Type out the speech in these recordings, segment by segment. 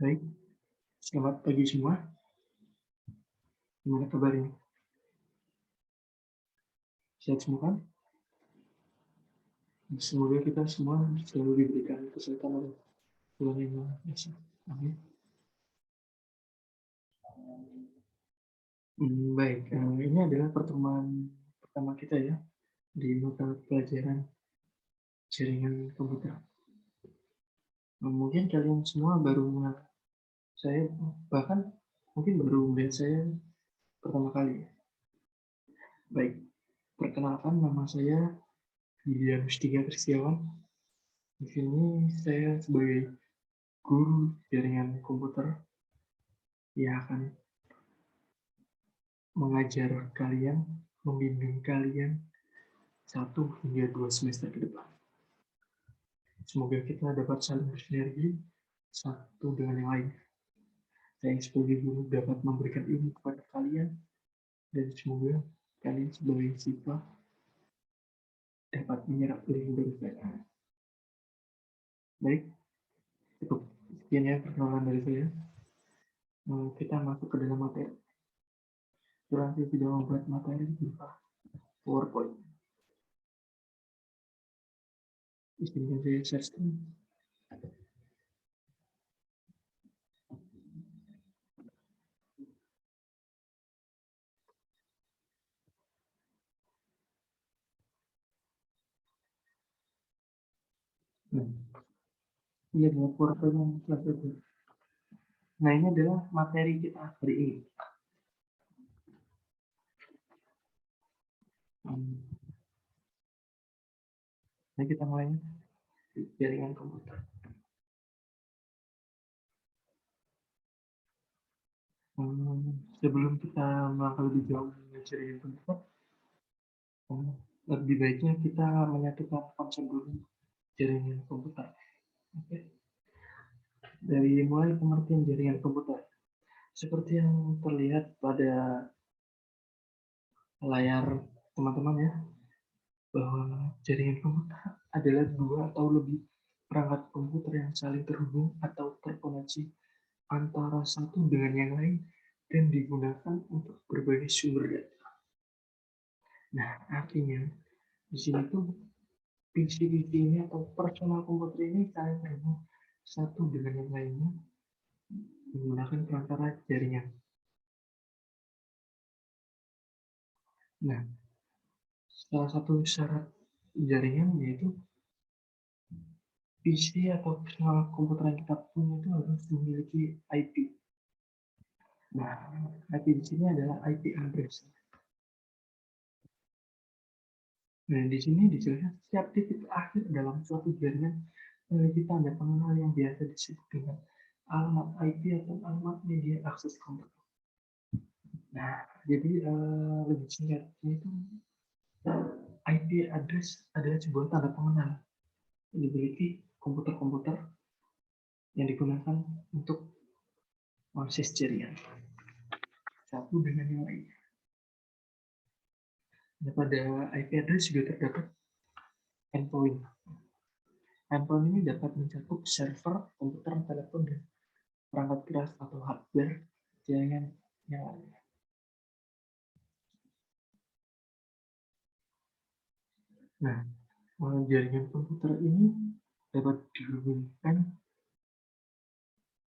Baik, selamat pagi semua. Gimana kabarnya? Sehat semua kan? Semoga kita semua selalu diberikan kesehatan oleh Tuhan Yang Maha Esa. Amin. Baik, ini adalah pertemuan pertama kita ya di mata pelajaran jaringan komputer. Mungkin kalian semua baru mengenal saya, bahkan mungkin baru melihat saya pertama kali. Baik, perkenalkan nama saya William Stiga Kristiawan. Di sini saya sebagai guru jaringan komputer yang akan mengajar kalian, membimbing kalian 1 hingga 2 semester ke depan. Semoga kita dapat saling bersinergi satu dengan yang lain. Saya sebagai guru dapat memberikan ilmu kepada kalian, dan semoga kalian sebagai siswa dapat menyerap ilmu dari saya. Baik, cukup sekian ya perkenalan dari saya. Kita masuk ke dalam materi. Saya tidak membuat materi berupa PowerPoint. Izinkan saya share screen. Ini adalah PowerPoint yang telah saya buat. Nah, ini adalah materi kita hari ini. Nah, kita mulai jaringan komputer. Sebelum kita melangkah lebih jauh dengan jaringan komputer, lebih baiknya kita menyatukan konsep dulu jaringan komputer. Oke. Dari mulai pengertian jaringan komputer, seperti yang terlihat pada layar teman-teman ya, bahwa jaringan komputer adalah 2 atau lebih perangkat komputer yang saling terhubung atau terkoneksi antara satu dengan yang lain dan digunakan untuk berbagai sumber data. Nah, artinya di sini tuh PC-PC ini atau personal komputer ini saling terhubung satu dengan yang lainnya menggunakan perantara jaringan. Nah, salah satu syarat jaringan yaitu PC atau personal komputer yang kita punya itu harus memiliki IP. Nah, IP di sini adalah IP address. Nah, di sini dijelaskan setiap titik akhir dalam suatu jaringan memiliki tanda pengenal yang biasa disebut dengan alamat IP atau alamat media akses komputer. Nah, jadi lebih singkat itu IP address adalah sebuah tanda pengenal yang dimiliki komputer-komputer yang digunakan untuk mengakses jaringan satu dengan yang lain. Nah, pada IP address juga terdapat endpoint. Endpoint ini dapat mencakup server, komputer, telepon, dan perangkat keras atau hardware jaringan yang lain. Nah, jaringan komputer ini dapat dihubungkan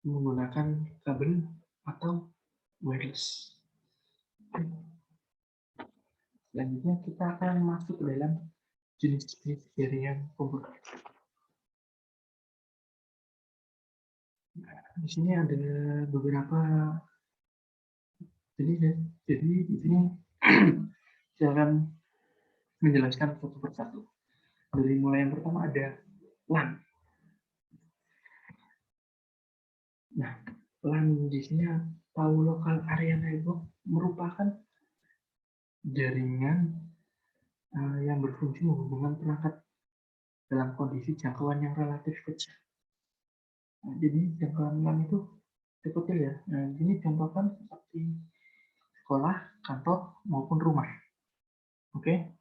menggunakan kabel atau wireless. Selanjutnya kita akan masuk ke dalam jenis-jenis jaringan komputer. Nah, di sini ada beberapa jenis ya. Jadi di sini saya akan menjelaskan satu persatu. Dari mulai yang pertama ada LAN. Nah, LAN di sini atau local area network merupakan jaringan yang berfungsi menghubungkan perangkat dalam kondisi jangkauan yang relatif kecil. Nah, jadi jangkauan LAN itu kecil ya. Nah, ini contohkan seperti sekolah, kantor, maupun rumah. Oke.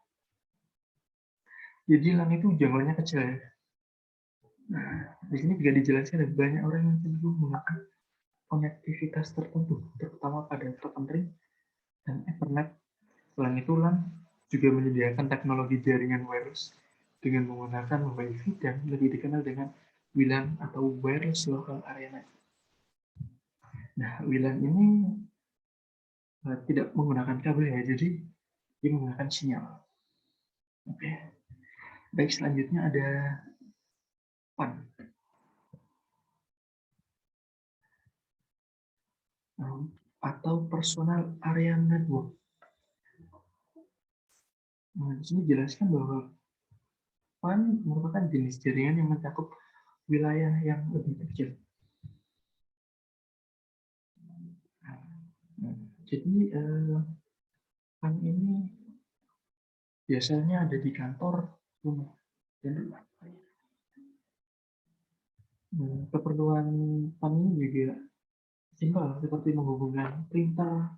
Jadi LAN itu jangkauannya kecil ya. Nah, di sini juga dijelaskan ada banyak orang yang cenderung menggunakan konektivitas tertentu, terutama pada Token Ring dan Ethernet. Selain itu, LAN juga menyediakan teknologi jaringan wireless dengan menggunakan Wi-Fi dan lebih dikenal dengan WLAN atau Wireless Local Area Network. Nah, WLAN ini tidak menggunakan kabel ya, jadi dia menggunakan sinyal. Oke. Baik, selanjutnya ada PAN atau Personal Area Network. Nah, di sini jelaskan bahwa PAN merupakan jenis jaringan yang mencakup wilayah yang lebih kecil. Nah, jadi PAN ini biasanya ada di kantor, rumah, dan rumah. Keperluan PAN ini juga simpel, seperti menghubungkan printer,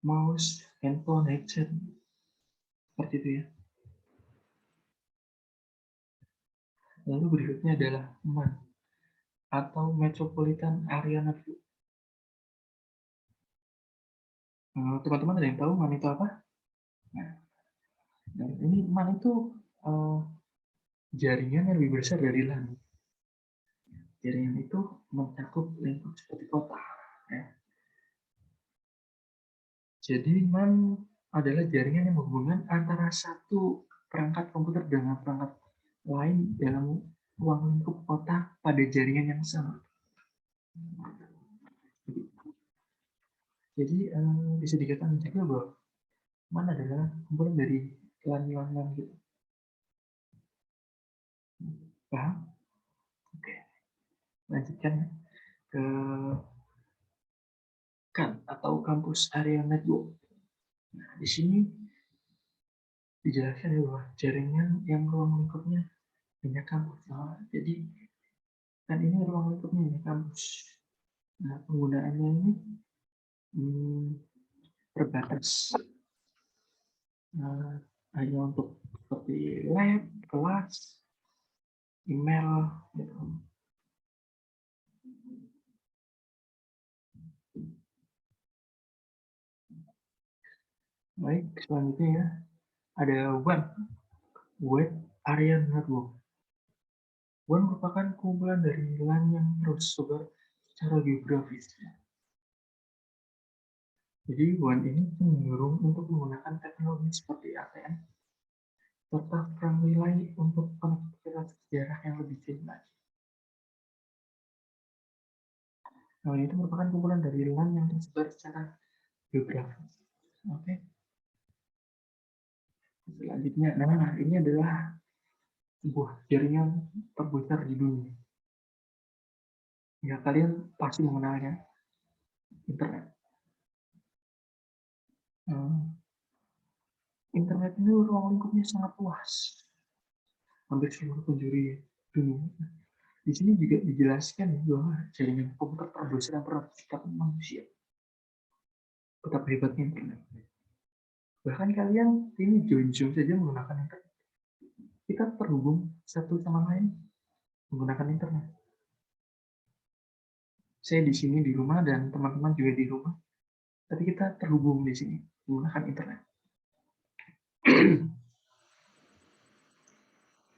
mouse, handphone, headset, seperti itu ya. Lalu berikutnya adalah MAN atau Metropolitan Area Network. Teman-teman ada yang tahu MAN itu apa? Nah, ini MAN itu jaringan yang lebih besar dari LAN. Jaringan itu mencakup lingkup seperti kota. Ya. Jadi MAN adalah jaringan yang menghubungkan antara satu perangkat komputer dengan perangkat lain dalam ruang lingkup kota pada jaringan yang sama. Jadi bisa dikatakan juga bahwa MAN adalah kumpulan dari LAN gitu. Paham? Oke. Lanjutkan ke CAN atau Campus Area Network. Nah, di sini dijelaskan bahwa jaringan yang ruang lingkupnya banyak kampus. Nah, jadi kan ini ruang lingkupnya banyak kampus. Nah, penggunaannya ini terbatas. Hanya untuk seperti lab, kelas, email, gitu. Baik, selanjutnya ya, ada Web Area Network. WAN merupakan kumpulan dari LAN yang tersebar secara geografis. Jadi WAN ini cenderung untuk menggunakan teknologi seperti ATM serta perang wilayah untuk konektivitas jarak yang lebih jauh lagi. Nah, itu merupakan kumpulan dari LAN yang tersebar secara geografis. Oke. Selanjutnya, nah ini adalah sebuah jaringan terbesar di dunia. Ya, kalian pasti mengenalnya, internet. Internet ini ruang lingkupnya sangat luas, hampir seluruh penjuru dunia. Di sini juga dijelaskan bahwa jaringan komputer terbesar yang pernah diciptakan manusia. Betapa hebatnya internet. Bahkan kalian ini jauh-jauh saja menggunakan internet. Kita terhubung satu sama lain menggunakan internet. Saya di sini di rumah dan teman-teman juga di rumah. Tapi kita terhubung di sini menggunakan internet.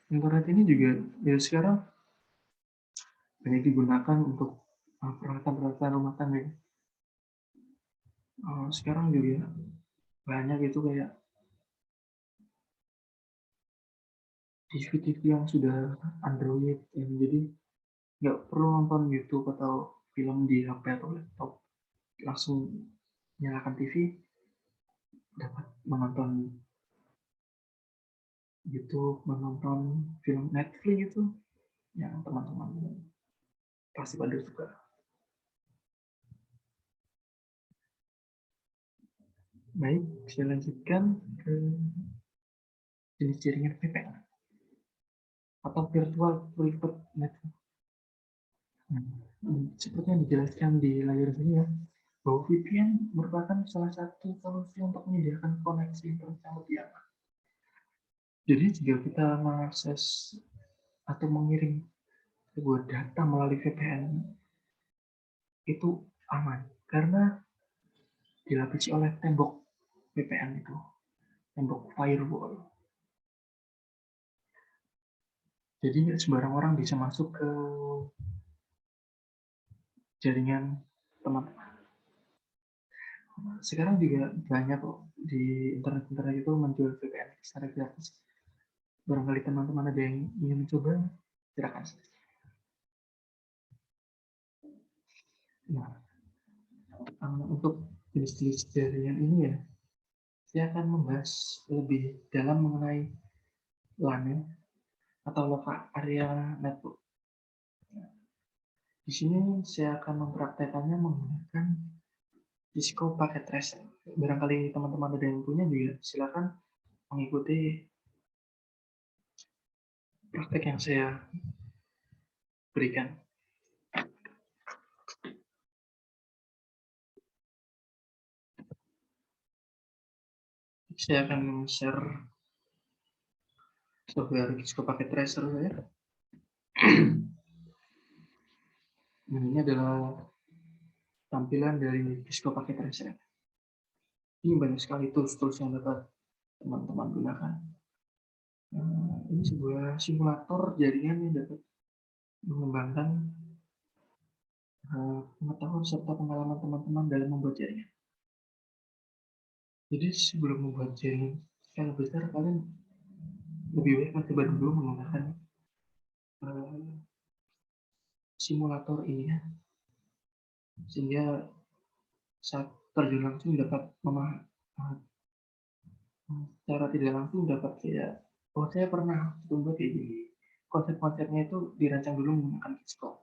Internet ini juga ya sekarang banyak digunakan untuk peralatan-peralatan rumah tangga. Sekarang juga banyak itu kayak TV-TV yang sudah Android yang jadi nggak perlu nonton YouTube atau film di HP atau laptop, langsung nyalakan TV dapat menonton YouTube, menonton film Netflix itu yang teman-teman pasti pada suka. Baik, saya lanjutkan ke jenis jaringan VPN atau Virtual Private Network. Seperti yang dijelaskan di layar sini ya, bahwa VPN merupakan salah satu solusi untuk menyediakan koneksi internet yang lebih aman. Jadi jika kita mengakses atau mengirim sebuah data melalui VPN, itu aman karena dilapisi oleh tembok VPN itu, tembok firewall. Jadi nggak sembarang orang bisa masuk ke jaringan teman-teman. Sekarang juga banyak kok di internet itu menjual VPN secara gratis. Barangkali teman-teman ada yang ingin mencoba, silakan. Nah, untuk jenis-jenis jaringan ini ya, saya akan membahas lebih dalam mengenai LAN atau local area network. Di sini saya akan mempraktekannya menggunakan Cisco Packet Tracer. Barangkali teman-teman ada yang punya juga, silakan mengikuti praktek yang saya berikan. Saya akan share software Cisco Packet Tracer saya. Ini adalah tampilan dari Cisco Packet Tracer. Ini banyak sekali tools-tools yang dapat teman-teman gunakan. Ini sebuah simulator jaringan yang dapat mengembangkan pengetahuan serta pengalaman teman-teman dalam membuat jaringan. Jadi sebelum membuat jaringan skala besar, kalian lebih baik mencoba dulu menggunakan simulator ini ya, sehingga saat terjun langsung dapat secara tidak langsung dapat kayak, oh saya pernah coba kayak gini. Konsep-konsepnya itu dirancang dulu menggunakan Cisco.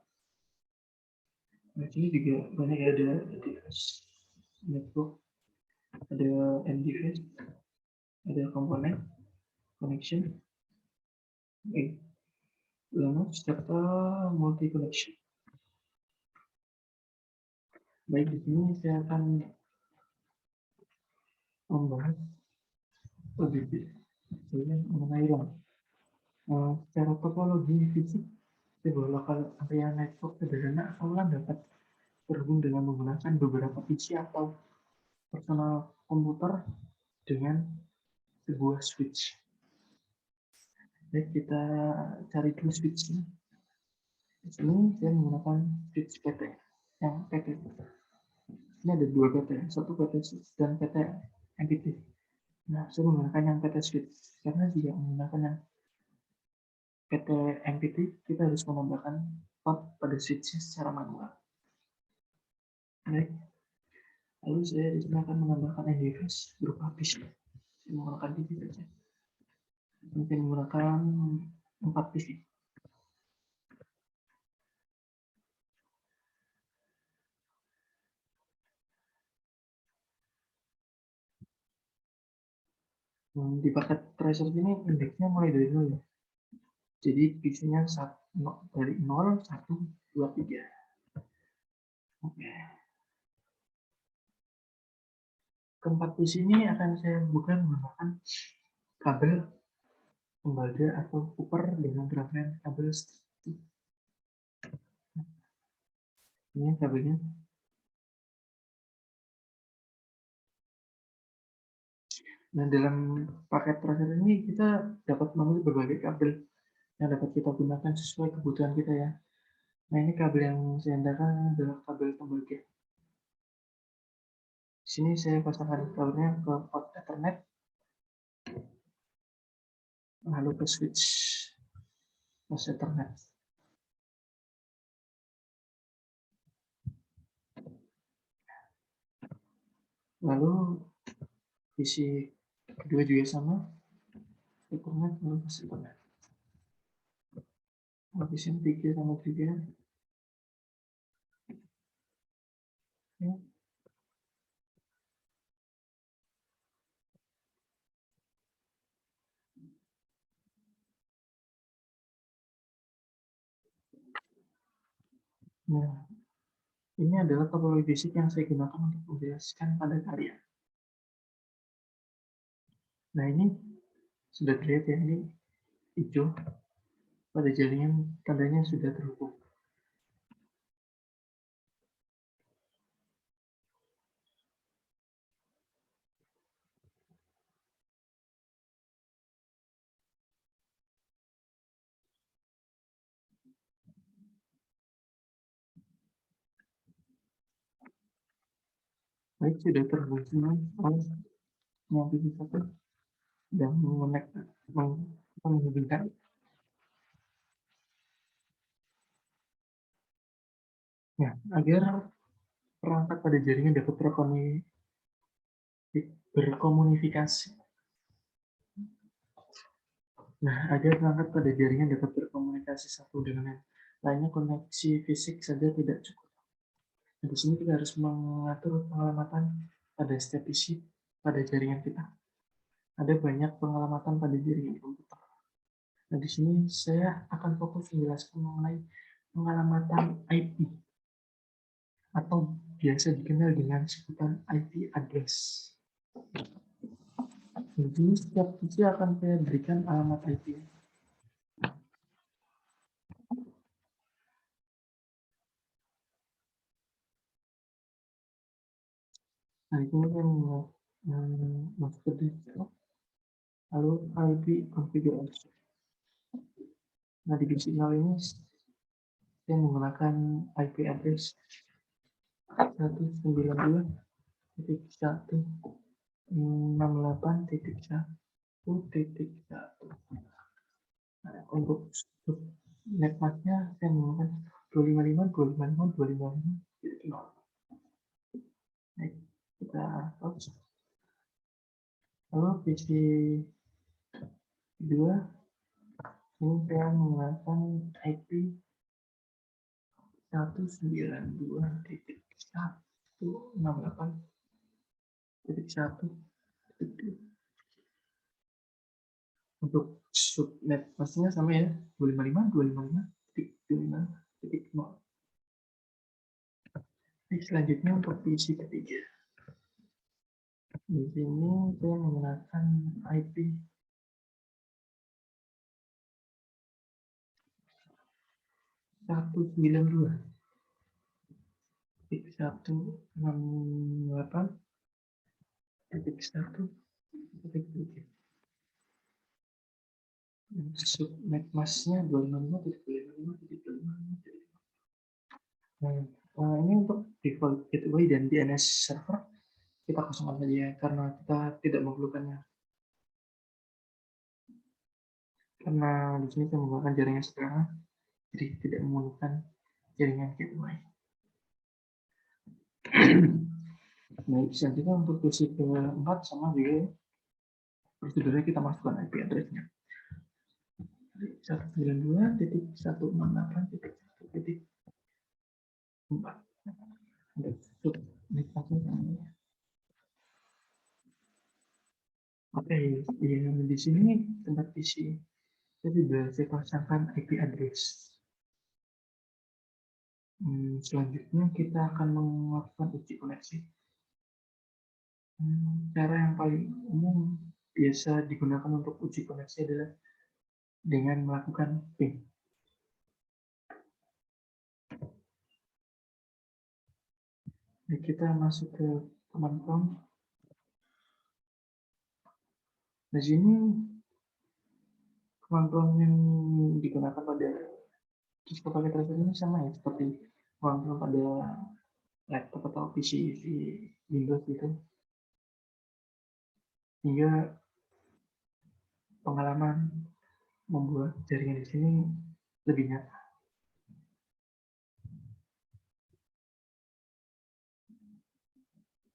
Nah, sini juga banyak ada device network, ada end device, ada komponen, connection, lalu serta multi connection. Baik, di sini saya akan membahas lebih mengenai LAN. Secara topologi fisik, sebuah lokal area network sederhana atau LAN dapat terhubung dengan menggunakan beberapa PC atau personal komputer dengan sebuah switch. Baik, kita cari dulu switch-nya. Di sini saya menggunakan switch PT. Yang PT. Ini ada dua PT, satu PT switch dan PT MPT. Nah, saya menggunakan yang PT switch karena jika menggunakan yang PT MPT, kita harus menambahkan port pada switch secara manual. Baik. Lalu saya di sini akan menambahkan device berupa PC. Saya menggunakan PC saja. Mungkin menggunakan 4 PC. Di paket tracer ini indeksnya mulai dari 0 ya. Jadi PC-nya dari 0, 1, 2, 3. Oke. Keempat PC ini akan saya buka menggunakan kabel tembaga atau copper dengan rangkaian kabel stick. Ini kabelnya. Nah, dalam paket tracer ini kita dapat memilih berbagai kabel yang dapat kita gunakan sesuai kebutuhan kita ya. Nah, ini kabel yang saya andalkan adalah kabel tembaga. Di sini saya pasangkan kabelnya ke port Ethernet, lalu ke switch port Ethernet. Lalu isi kedua juga sama, Ethernet lalu ke Ethernet. Habisin 3 sama 3. Ya. Nah, ini adalah topologi basic yang saya gunakan untuk menjelaskan pada kalian. Nah, ini sudah terlihat ya, ini hijau pada jaringan tandanya sudah terhubung. Baik, sudah terhubung oleh satu yang menghubungkan. Ya, agar perangkat pada jaringan dapat berkomunikasi. Nah, agar perangkat pada jaringan dapat berkomunikasi satu dengan yang lainnya, koneksi fisik saja tidak cukup. Nah, di sini kita harus mengatur pengelamatan pada setiap isi pada jaringan kita. Ada banyak pengelamatan pada jaringan komputer. Nah, di sini saya akan fokus menjelaskan mengenai pengelamatan IP atau biasa dikenal dengan sebutan IP address. Jadi setiap PC akan saya berikan alamat IP. Nah, itu yang masuk ke desktop, lalu IP configuration. Nah, di signal ini saya menggunakan IP address 192.168.1. Nah, untuk netmasknya saya menggunakan 255.255.255. Baik, kita close. Lalu PC kedua ini saya menggunakan IP 192.168.1. Untuk subnet pastinya sama ya, 255.255.255.0. Selanjutnya untuk PC ketiga. Di sini saya menggunakan IP 192.168.1. Subnet masnya 255.255.255. Nah, ini untuk default gateway dan DNS server kita kosongkan saja karena kita tidak memerlukannya. Karena di sini saya menggunakan jaringan sederhana, jadi tidak memerlukan jaringan gateway. Baik, selanjutnya untuk PC keempat sama juga prosedurnya kita masukkan IP address-nya. 192.168.1.4. Oke, di sini tempat PC. Jadi sudah saya pasangkan IP address. Selanjutnya kita akan melakukan uji koneksi. Cara yang paling umum biasa digunakan untuk uji koneksi adalah dengan melakukan ping. Jadi kita masuk ke command prompt. Di sini command prompt yang digunakan pada Cisco Packet Tracer ini sama ya seperti command prompt pada laptop atau PC di Windows gitu. Hingga pengalaman membuat jaringan di sini lebih nyata.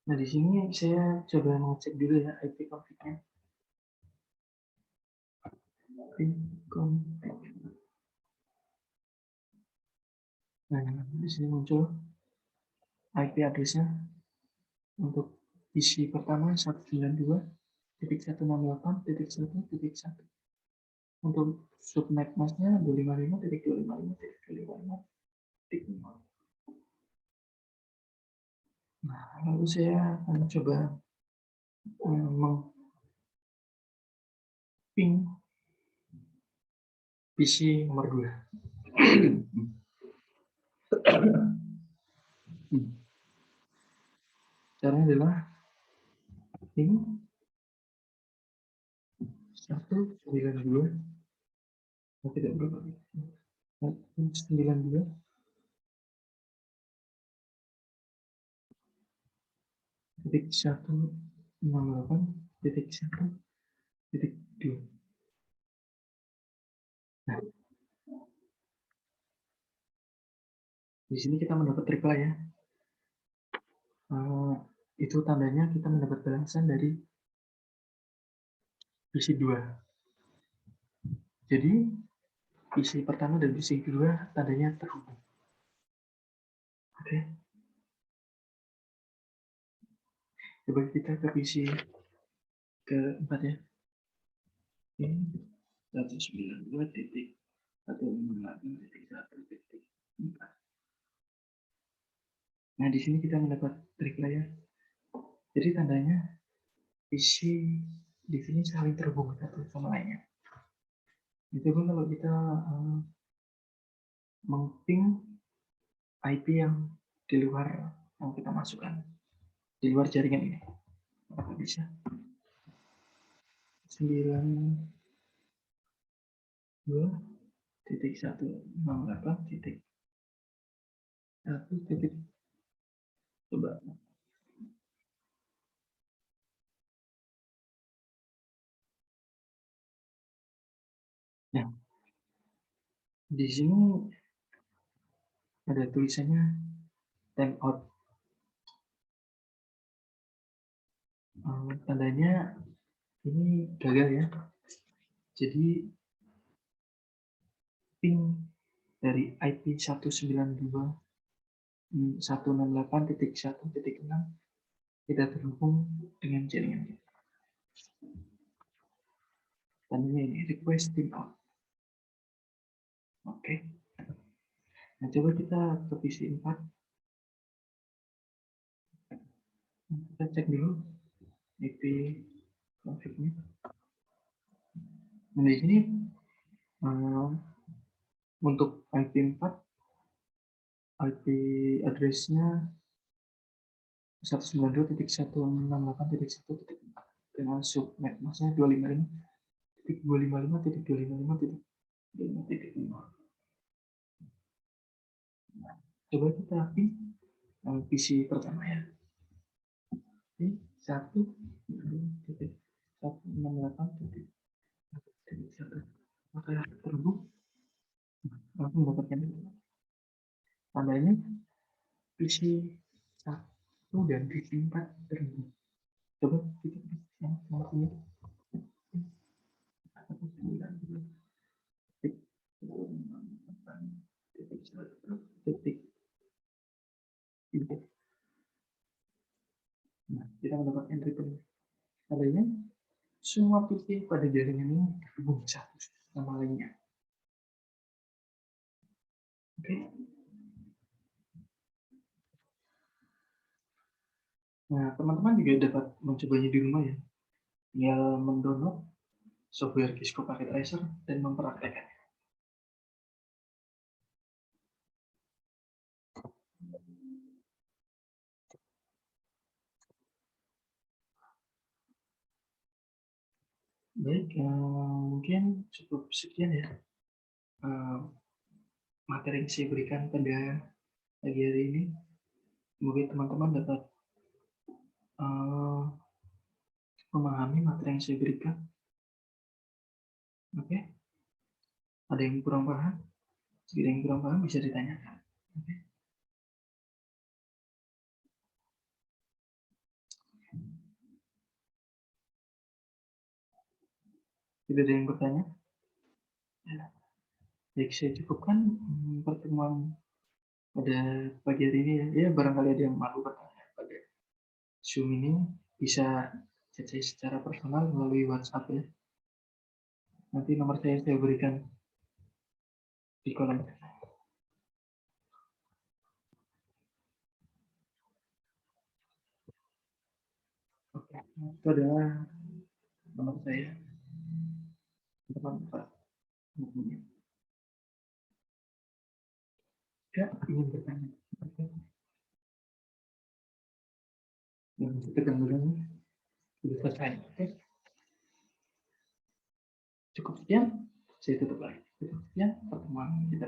Nah, di sini saya coba mengecek dulu ya IP config-nya. Nah, di sini muncul IP address-nya untuk PC pertama 192.168.1.1. Untuk subnet masknya 255.255.255.0. Nah, lalu saya akan coba meng-ping PC nomor 2. Caranya adalah ping 192, tidak berapa, 92. 168.1.1.1.2. Nah, di sini kita mendapat reply ya. Itu tandanya kita mendapat balasan dari PC 2. Jadi, PC pertama dan PC kedua tandanya terhubung. Oke. Coba kita ke PC keempat ya. Ini 192.168.1.4. Nah, di sini kita mendapat reply ya. Jadi tandanya PC di sini saling terhubung satu sama lainnya. Itu pun kalau kita meng-ping IP yang di luar yang kita masukkan, di luar jaringan ini. Apakah bisa? 92.168.1. Coba. Nah, di sini ada tulisannya timeout. Tandanya ini gagal ya. Jadi ping dari IP 192.168.1.6 tidak terhubung dengan jaringan kita. Tandanya ini request timeout. Oke. Nah, coba kita ke PC 4. Kita cek dulu IP config-nya. Nah, di sini untuk IP 4, IP address-nya 192.168.1.4 dengan subnet maksudnya 255.255.255.5. Coba kita ping PC pertama ya. Ini 1.168.1. Maka terhubung langsung mendapatkan tandanya PC 1 dan PC 4 terhubung. Coba kita yang satunya. Nah, kita mendapatkan reply. Tandanya semua PC pada jaringan ini terhubung satu sama lainnya. Oke. Nah, teman-teman juga dapat mencobanya di rumah ya. Tinggal mendownload software Cisco Packet Tracer dan mempraktekkannya. Baik, mungkin cukup sekian ya materi yang saya berikan pada pagi hari ini. Semoga teman-teman dapat memahami materi yang saya berikan. Oke, ada yang kurang paham? Jika ada yang kurang paham bisa ditanyakan. Oke. Tidak ada yang bertanya? Ya. Baik, saya cukupkan pertemuan pada pagi hari ini ya. Ya, barangkali ada yang malu bertanya pada Zoom ini, bisa chat saya secara personal melalui WhatsApp ya. Nanti nomor saya berikan di kolom. Oke, itu adalah nomor saya. Teman-teman mempunyai. Tidak ingin bertanya. Oke. Yang tegang dulu sudah selesai. Oke. Cukup sekian. Saya tutup lagi. Cukup sekian pertemuan kita.